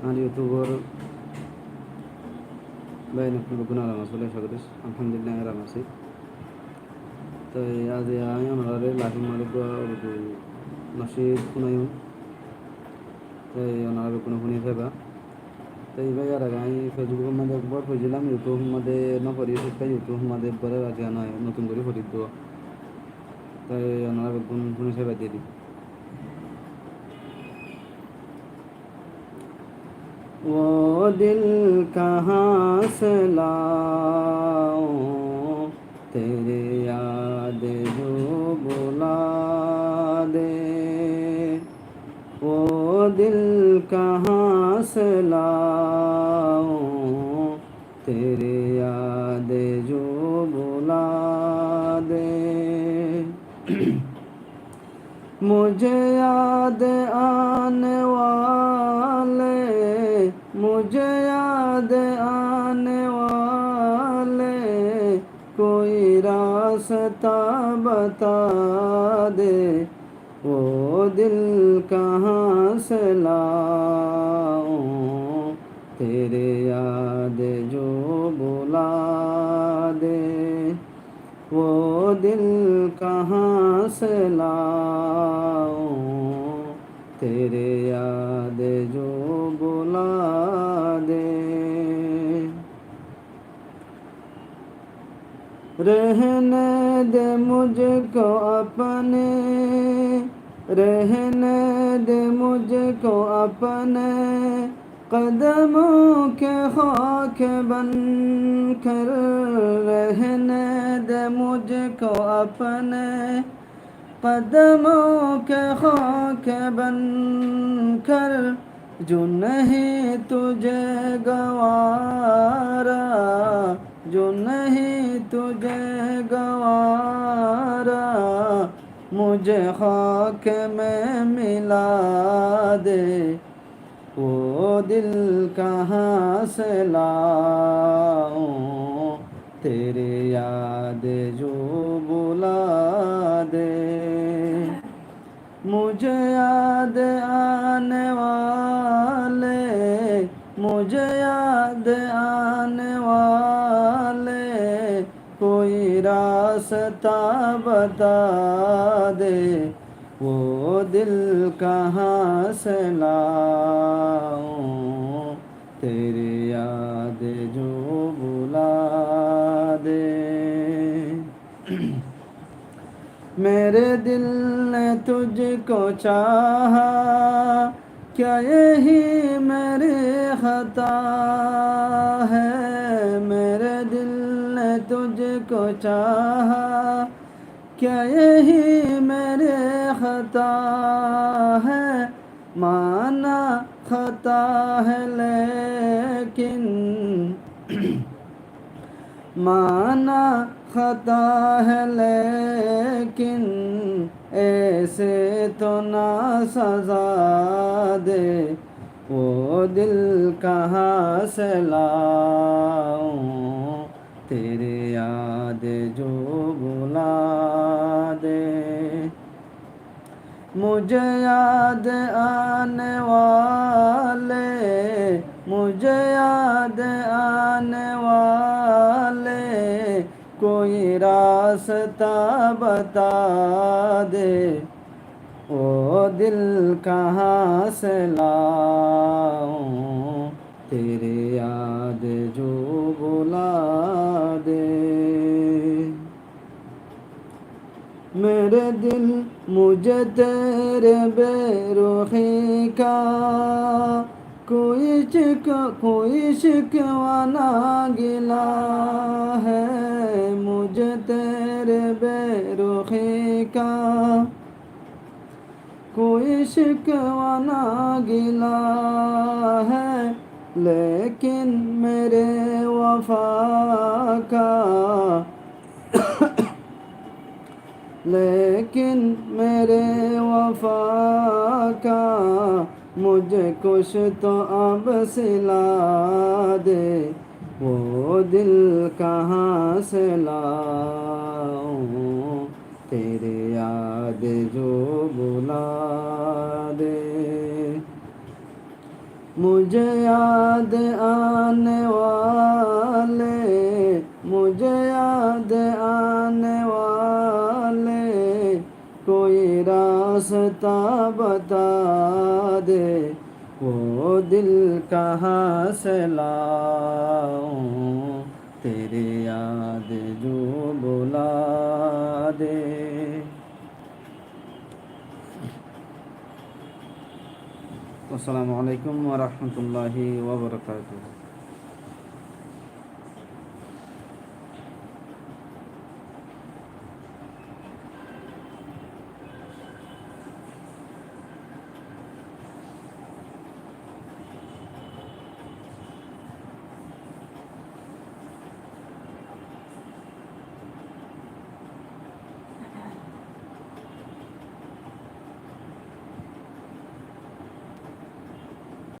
আর ইউটিউবর বাইন বেগুন আরাম আসলে আশা করি আলহামদুলিল্লাহ আরাম আছি। তো আজ আমি ওনারে লাফিং মালিক নসিদ শুনাইম। তো ওনারা বেগুন শুনিয়ে থাকা তো এইভাবে আর আগে আমি ফেসবুকের মধ্যে একবার পড়ছিলাম, ইউটিউব মধ্যে নকরি সেটা ইউটিউব মধ্যে একবারে আগে নয় নতুন করে ফরিদ দেওয়া। তাই ওনারা বেগুন শুনে সেবা দিয়ে দিই। वो दिल कहाँ से लाऊं तेरी याद जो बुला दे, वो दिल कहाँ से लाऊं तेरी याद जो बुला दे। मुझे याद आने वाले, मुझे याद आने वाले कोई रास्ता बता दे, वो दिल कहाँ से लाऊं तेरे याद जो बुला दे, वो दिल कहाँ से लाऊं तेरे याद जो बुला दे। रहने दे मुझको अपने, रहने दे मुझको अपने कदमों के खाक बन कर, रहने दे मुझको अपने कदमों के खाक बन कर, जो नहीं तुझे गवारा, जो नहीं तुझे गवारा मुझे खाक में मिला दे, वो दिल कहाँ से लाऊं तेरे याद जो बुला दे। मुझे याद आने वाले, मुझे याद आने वाले कोई रास्ता बता दे, वो दिल कहाँ से लाऊं तेरी याद जो बुला दे। मेरे दिल ने तुझको चाहा, क्या यही मेरी खता है, मेरे दिल ने तुझको चाहा, क्या यही मेरे खता है, माना खता है लेकिन माना खता है लेकिन ऐसे तो ना सजा दे, वो दिल कहाँ से लाऊं तेरे याद जो बुला दे। मुझे याद आने वाले, मुझे याद आने वाले कोई रास्ता बता दे, वो दिल कहाँ से लाऊं तेरे याद जो बुला दे। मेरे दिल मुझे तेरे बेरुखी का कोई शिकवा ना गिला है, मुझे तेरे बेरुखी का कोई शिकवा ना गिला है, लेकिन मेरे वफा का लेकिन मेरे वफा का मुझे कुछ तो अब सिला दे, वो दिल कहाँ से लाऊं तेरे याद जो बुला दे। مجھے یاد آنے والے، مجھے یاد آنے والے، کوئی راستہ بتا دے، وہ دل کہاں سے لاؤں، تیری یاد جو بلا دے۔ السلام علیکم ورحمۃ اللہ وبرکاتہ۔